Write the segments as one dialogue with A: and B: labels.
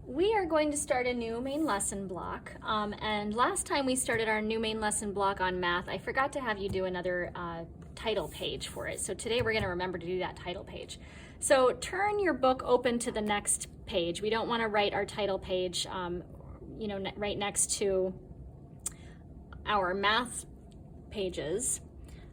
A: We are going to start a new main lesson block, and last time we started our new main lesson block on math, I forgot to have you do another title page for it. So today we're going to remember to do that title page. So turn your book open to the next page. We don't want to write our title page, right next to our math pages.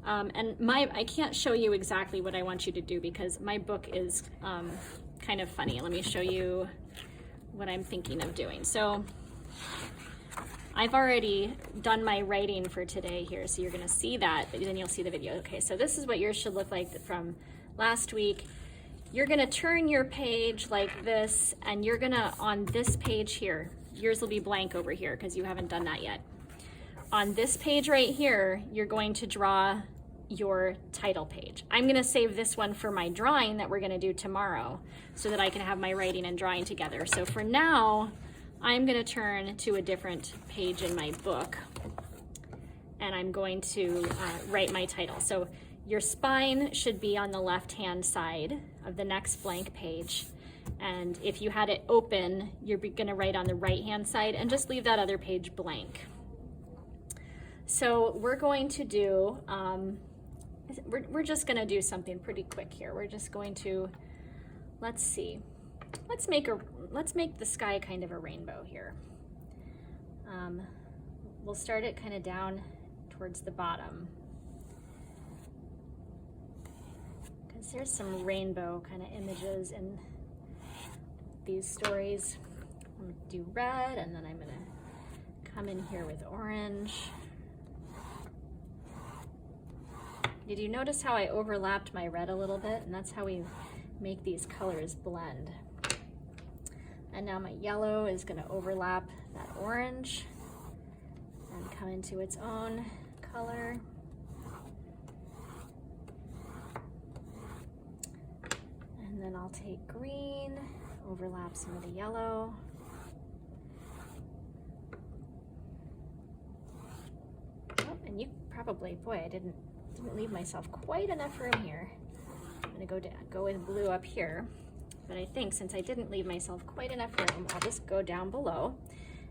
A: I can't show you exactly what I want you to do because my book is kind of funny. Let me show you what I'm thinking of doing. So I've already done my writing for today here, so you're gonna see that, but then you'll see the video. Okay, so this is what yours should look like from last week. You're gonna turn your page like this, and you're gonna, on this page here, yours will be blank over here because you haven't done that yet. On this page right here, you're going to draw your title page. I'm gonna save this one for my drawing that we're gonna do tomorrow so that I can have my writing and drawing together. So for now, I'm gonna turn to a different page in my book and I'm going to write my title. So your spine should be on the left-hand side of the next blank page. And if you had it open, you're gonna write on the right-hand side and just leave that other page blank. So we're going to do, we're just gonna do something pretty quick here. We're just going to, let's see, let's make the sky kind of a rainbow here. We'll start it kind of down towards the bottom because there's some rainbow kind of images in these stories. I'm gonna do red and then I'm gonna come in here with orange. Did you notice how I overlapped my red a little bit? And that's how we make these colors blend. And now my yellow is gonna overlap that orange and come into its own color. And then I'll take green, overlap some of the yellow. Oh, and you probably, boy, I didn't leave myself quite enough room here. I'm gonna go with blue up here, but I think since I didn't leave myself quite enough room, I'll just go down below,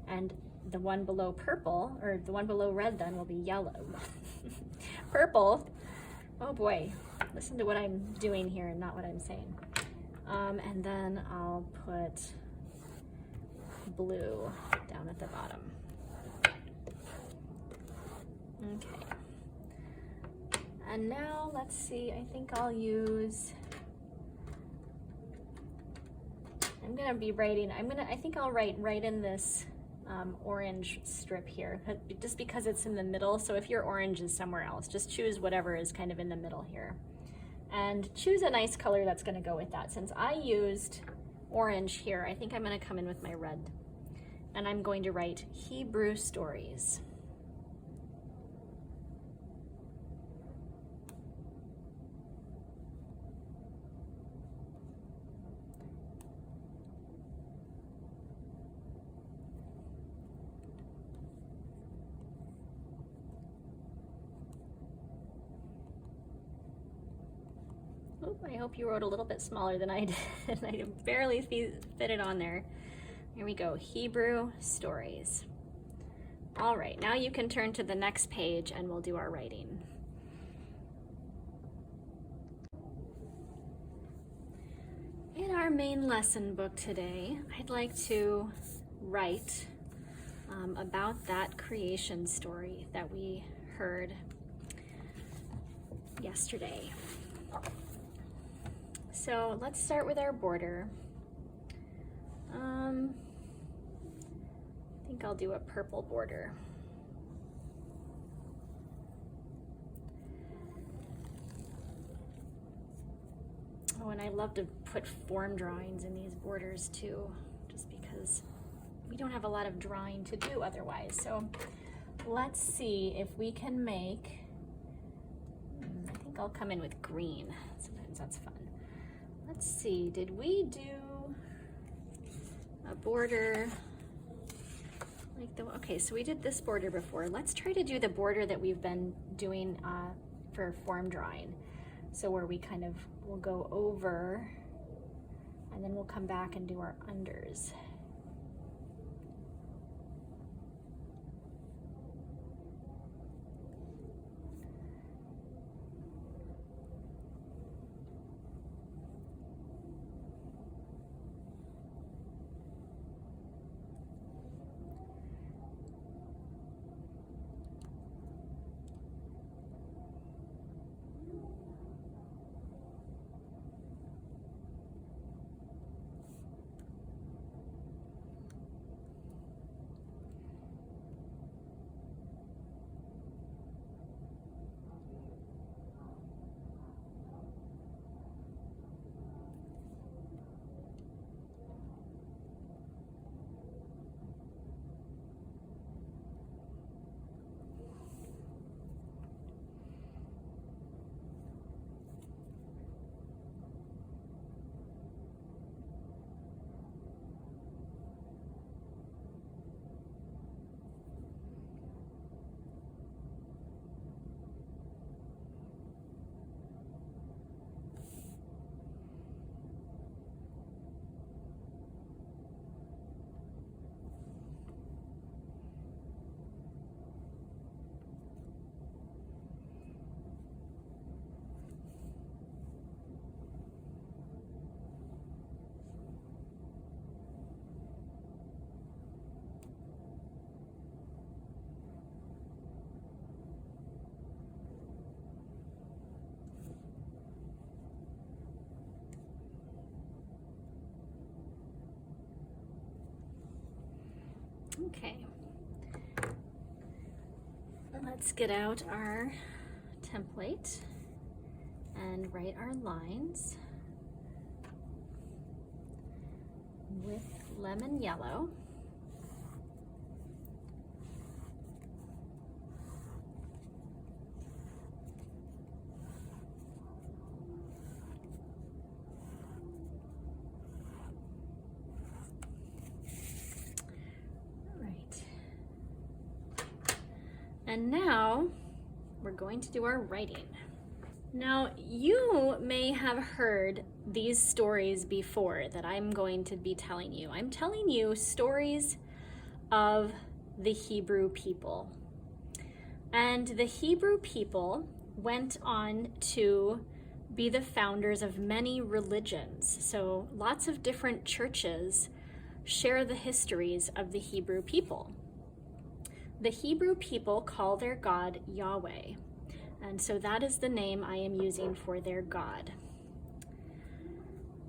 A: and the one below purple, or the one below red then will be yellow. Purple, oh boy, listen to what I'm doing here and not what I'm saying. And then I'll put blue down at the bottom. Okay. And now let's see, I think I'll use, I think I'll write right in this orange strip here, just because it's in the middle. So if your orange is somewhere else, just choose whatever is kind of in the middle here. And choose a nice color that's gonna go with that. Since I used orange here, I think I'm gonna come in with my red. And I'm going to write Hebrew stories. I hope you wrote a little bit smaller than I did. I barely fit it on there. Here we go, Hebrew stories. All right, now you can turn to the next page and we'll do our writing. In our main lesson book today, I'd like to write about that creation story that we heard yesterday. So let's start with our border. I think I'll do a purple border. Oh, and I love to put form drawings in these borders too, just because we don't have a lot of drawing to do otherwise. So let's see if we can make, I think I'll come in with green. Sometimes that's fun. Let's see, did we do a border like the, okay, so we did this border before. Let's try to do the border that we've been doing for form drawing. So where we kind of will go over and then we'll come back and do our unders. Okay. Let's get out our template and write our lines with lemon yellow. And now we're going to do our writing. Now you may have heard these stories before that I'm going to be telling you. I'm telling you stories of the Hebrew people. And the Hebrew people went on to be the founders of many religions. So lots of different churches share the histories of the Hebrew people. The Hebrew people call their God Yahweh, and so that is the name I am using for their God.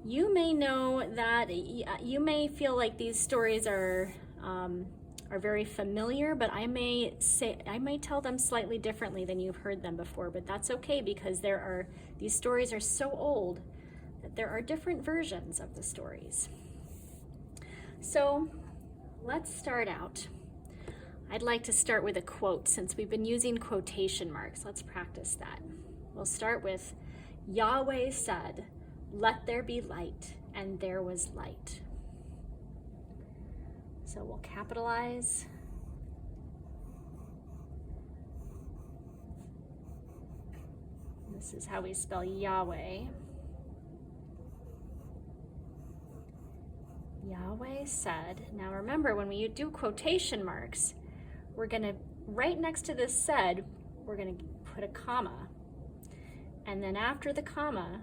A: You may know that, you may feel like these stories are very familiar, but I may tell them slightly differently than you've heard them before, but that's okay because these stories are so old that there are different versions of the stories. So let's start out. I'd like to start with a quote since we've been using quotation marks. Let's practice that. We'll start with, Yahweh said, "Let there be light," and there was light. So we'll capitalize. This is how we spell Yahweh. Yahweh said. Now remember, when we do quotation marks, we're going to, right next to this said, we're going to put a comma. And then after the comma,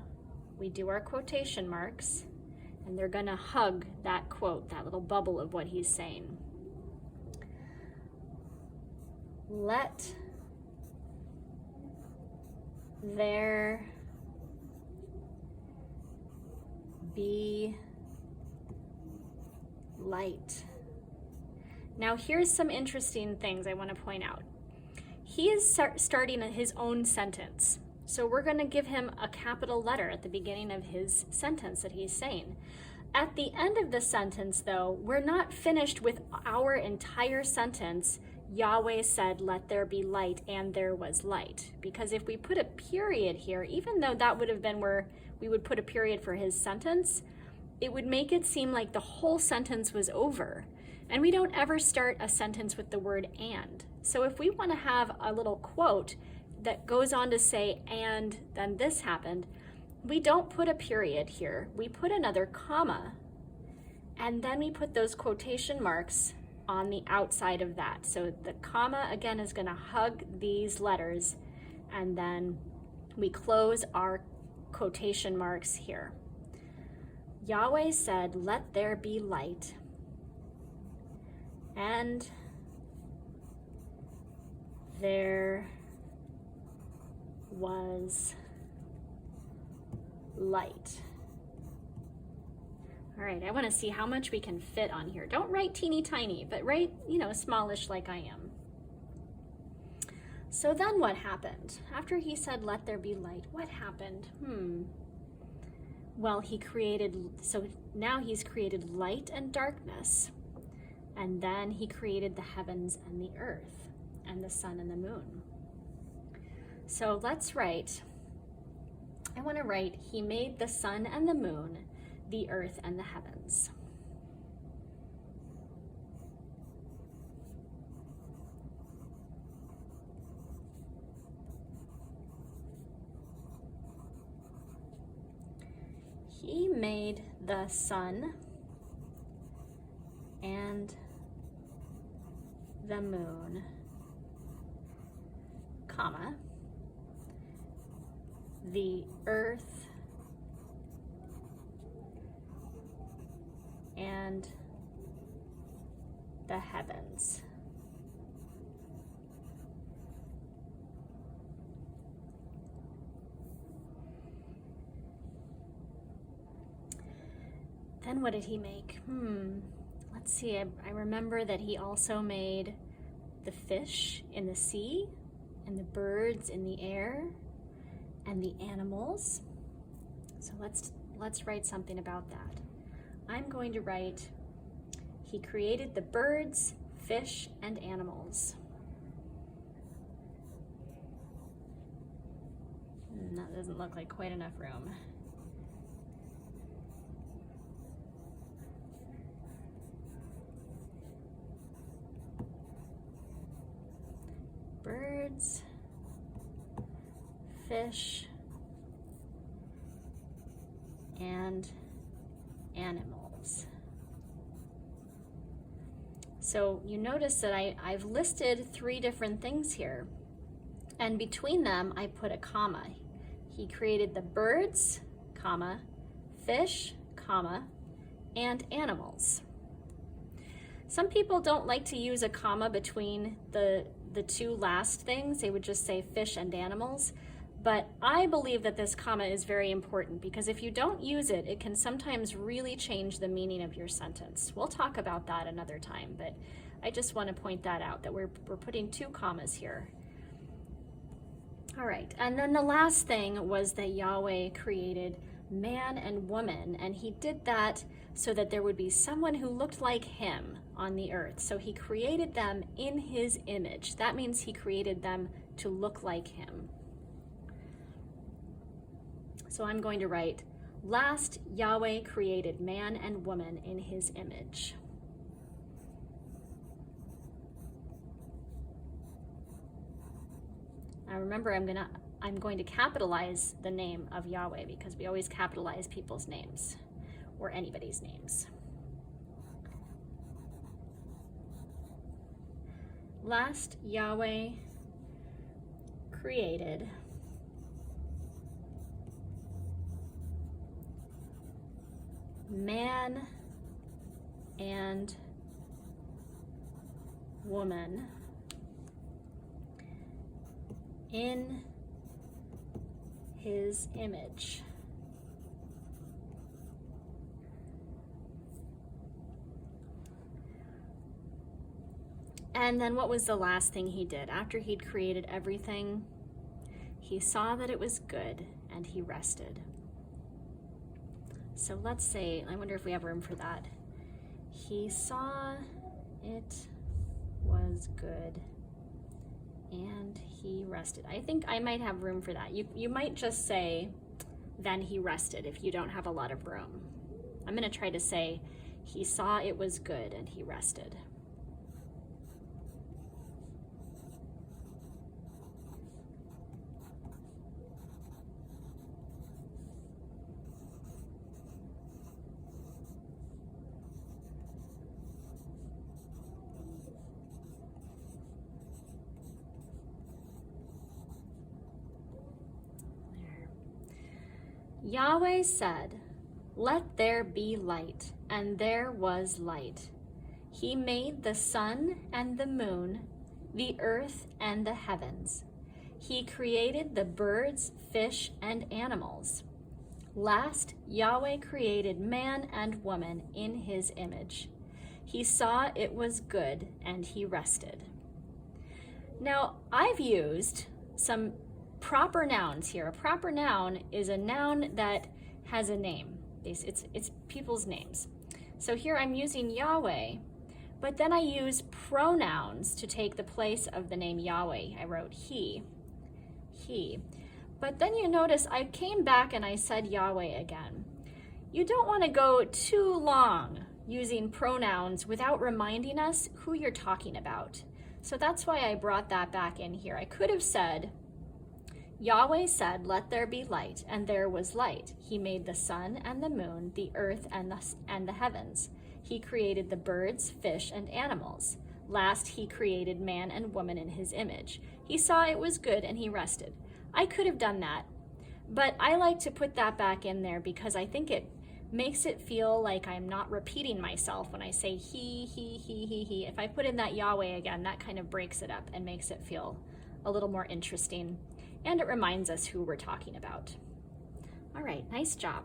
A: we do our quotation marks, and they're going to hug that quote, that little bubble of what he's saying. Let there be light. Now here's some interesting things I want to point out. He is starting his own sentence. So we're going to give him a capital letter at the beginning of his sentence that he's saying. At the end of the sentence, though, we're not finished with our entire sentence, Yahweh said, "Let there be light," and there was light. Because if we put a period here, even though that would have been where we would put a period for his sentence, it would make it seem like the whole sentence was over. And we don't ever start a sentence with the word "and." So if we want to have a little quote that goes on to say, "and then this happened," we don't put a period here. We put another comma, and then we put those quotation marks on the outside of that. So the comma, again, is going to hug these letters, and then we close our quotation marks here. Yahweh said, "Let there be light," and there was light. All right, I want to see how much we can fit on here. Don't write teeny tiny, but write, smallish like I am. So then what happened? After he said, "Let there be light," what happened? Well, so now he's created light and darkness. And then he created the heavens and the earth and the sun and the moon. So let's write, I want to write, he made the sun and the moon, the earth and the heavens. He made the sun and the moon, comma, the earth and the heavens. Then what did he make? let's see, I remember that he also made the fish in the sea and the birds in the air and the animals. So let's write something about that. I'm going to write, he created the birds, fish, and animals. That doesn't look like quite enough room. Birds, fish, and animals. So you notice that I've listed 3 different things here, and between them I put a comma. He created the birds, comma, fish, comma, and animals. Some people don't like to use a comma between the 2 last things. They would just say fish and animals. But I believe that this comma is very important, because if you don't use it, it can sometimes really change the meaning of your sentence. We'll talk about that another time, but I just want to point that out, that we're putting 2 commas here. All right, and then the last thing was that Yahweh created man and woman, and he did that so that there would be someone who looked like him on the earth. So he created them in his image. That means he created them to look like him. So I'm going to write, last Yahweh created man and woman in his image. Now remember, I'm going to capitalize the name of Yahweh, because we always capitalize people's names or anybody's names. Last Yahweh created man and woman in his image. And then what was the last thing he did? After he'd created everything, he saw that it was good and he rested. So let's say, I wonder if we have room for that. He saw it was good and he rested. I think I might have room for that. You might just say, then he rested, if you don't have a lot of room. I'm going to try to say, he saw it was good and he rested. Yahweh said, "Let there be light," and there was light. He made the sun and the moon, the earth and the heavens. He created the birds, fish, and animals. Last, Yahweh created man and woman in his image. He saw it was good, and he rested. Now, I've used some proper nouns here. A proper noun is a noun that has a name. It's people's names. So here I'm using Yahweh, but then I use pronouns to take the place of the name Yahweh. I wrote he. But then you notice I came back and I said Yahweh again. You don't want to go too long using pronouns without reminding us who you're talking about. So that's why I brought that back in here. I could have said, Yahweh said, "Let there be light," and there was light. He made the sun and the moon, the earth and the heavens. He created the birds, fish, and animals. Last, he created man and woman in his image. He saw it was good and he rested. I could have done that, but I like to put that back in there because I think it makes it feel like I'm not repeating myself when I say he. If I put in that Yahweh again, that kind of breaks it up and makes it feel a little more interesting. And it reminds us who we're talking about. All right, nice job.